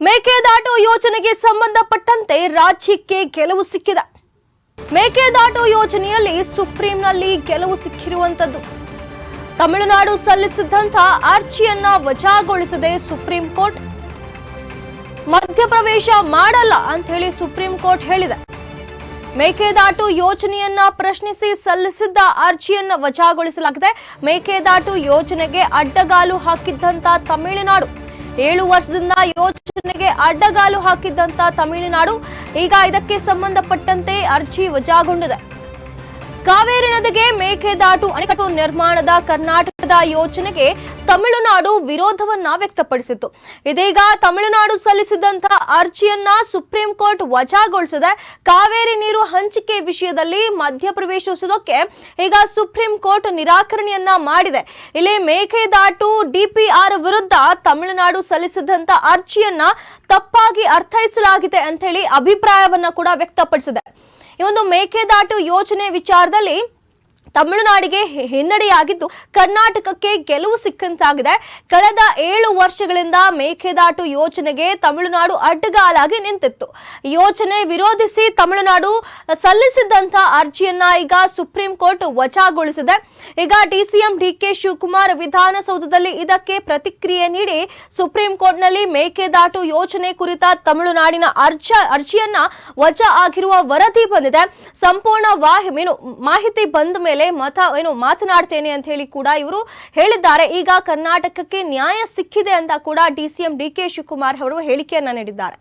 ಮೇಕೆದಾಟು ಯೋಜನೆಗೆ ಸಂಬಂಧಪಟ್ಟಂತೆ ರಾಜ್ಯಕ್ಕೆ ಗೆಲುವು ಸಿಕ್ಕಿದೆ. ಮೇಕೆದಾಟು ಯೋಜನೆಯಲ್ಲಿ ಸುಪ್ರೀಂನಲ್ಲಿ ಗೆಲುವು ಸಿಕ್ಕಿರುವಂತದ್ದು. ತಮಿಳುನಾಡು ಸಲ್ಲಿಸಿದ್ದಂತಹ ಅರ್ಜಿಯನ್ನ ವಜಾಗೊಳಿಸದೆ ಸುಪ್ರೀಂ ಕೋರ್ಟ್ ಮಧ್ಯಪ್ರವೇಶ ಮಾಡಲ್ಲ ಅಂತ ಹೇಳಿ ಸುಪ್ರೀಂ ಕೋರ್ಟ್ ಹೇಳಿದೆ. ಮೇಕೆದಾಟು ಯೋಜನೆಯನ್ನ ಪ್ರಶ್ನಿಸಿ ಸಲ್ಲಿಸಿದ್ದ ಅರ್ಜಿಯನ್ನ ವಜಾಗೊಳಿಸಲಾಗಿದೆ. ಮೇಕೆದಾಟು ಯೋಜನೆಗೆ ಅಡ್ಡಗಾಲು ಹಾಕಿದ್ದಂತ ತಮಿಳುನಾಡು 7 ವರ್ಷದಿಂದ ಯೋಜನೆಗೆ ಅಡ್ಡಗಾಲು ಹಾಕಿದ್ದಂತ ತಮಿಳುನಾಡು ಈಗ ಇದಕ್ಕೆ ಸಂಬಂಧಪಟ್ಟಂತೆ ಅರ್ಜಿ ವಜಾಗೊಂಡಿದೆ. ಕಾವೇರಿ ನದಿಗೆ ಮೇಕೆದಾಟು ಅಣೆಕಟ್ಟು ನಿರ್ಮಾಣದ ಕರ್ನಾಟಕದ ಯೋಜನೆಗೆ ತಮಿಳುನಾಡು ವಿರೋಧವನ್ನ ವ್ಯಕ್ತಪಡಿಸಿತ್ತು. ಇದೀಗ ತಮಿಳುನಾಡು ಸಲ್ಲಿಸಿದಂತಹ ಅರ್ಜಿಯನ್ನ ಸುಪ್ರೀಂ ಕೋರ್ಟ್ ವಜಾಗೊಳಿಸಿದೆ. ಕಾವೇರಿ ನೀರು ಹಂಚಿಕೆ ವಿಷಯದಲ್ಲಿ ಮಧ್ಯಪ್ರವೇಶಿಸುವುದಕ್ಕೆ ಈಗ ಸುಪ್ರೀಂ ಕೋರ್ಟ್ ನಿರಾಕರಣೆಯನ್ನ ಮಾಡಿದೆ. ಇಲ್ಲಿ ಮೇಕೆದಾಟು ಡಿಪಿಆರ್ ವಿರುದ್ಧ ತಮಿಳುನಾಡು ಸಲ್ಲಿಸಿದಂತಹ ಅರ್ಜಿಯನ್ನ ತಪ್ಪಾಗಿ ಅರ್ಥೈಸಲಾಗಿದೆ ಅಂತ ಹೇಳಿ ಅಭಿಪ್ರಾಯವನ್ನ ಕೂಡ ವ್ಯಕ್ತಪಡಿಸಿದೆ. ಈ ಒಂದು ಮೇಕೆದಾಟು ಯೋಜನೆ ವಿಚಾರದಲ್ಲಿ ತಮಿಳುನಾಡಿಗೆ ಹಿನ್ನಡೆಯಾಗಿದ್ದು ಕರ್ನಾಟಕಕ್ಕೆ ಗೆಲುವು ಸಿಕ್ಕಂತಾಗಿದೆ. ಕಳೆದ 7 ವರ್ಷಗಳಿಂದ ಮೇಕೆದಾಟು ಯೋಜನೆಗೆ ತಮಿಳುನಾಡು ಅಡ್ಡಗಾಲಾಗಿ ನಿಂತಿತ್ತು. ಯೋಜನೆ ವಿರೋಧಿಸಿ ತಮಿಳುನಾಡು ಸಲ್ಲಿಸಿದಂತಹ ಅರ್ಜಿಯನ್ನ ಈಗ ಸುಪ್ರೀಂ ಕೋರ್ಟ್ ವಜಾಗೊಳಿಸಿದೆ. ಈಗ ಡಿಸಿಎಂ ಡಿಕೆ ಶಿವಕುಮಾರ್ ವಿಧಾನಸೌಧದಲ್ಲಿ ಇದಕ್ಕೆ ಪ್ರತಿಕ್ರಿಯೆ ನೀಡಿ ಸುಪ್ರೀಂ ಕೋರ್ಟ್ನಲ್ಲಿ ಮೇಕೆದಾಟು ಯೋಜನೆ ಕುರಿತ ತಮಿಳುನಾಡಿನ ಅರ್ಜಿಯನ್ನ ವಜಾ ಆಗಿರುವ ವರದಿ ಬಂದಿದೆ. ಸಂಪೂರ್ಣ ಮಾಹಿತಿ ಬಂದ ಮೇಲೆ ಮಾತನಾಡ್ತೇನೆ ಅಂತ ಹೇಳಿ ಕೂಡ ಇವರು ಹೇಳಿದ್ದಾರೆ. ಈಗ ಕರ್ನಾಟಕಕ್ಕೆ ನ್ಯಾಯ ಸಿಕ್ಕಿದೆ ಅಂತ ಕೂಡ ಡಿಸಿಎಂ ಡಿಕೆ ಶಿವಕುಮಾರ್ ಅವರು ಹೇಳಿಕೆಯನ್ನ ನೀಡಿದ್ದಾರೆ.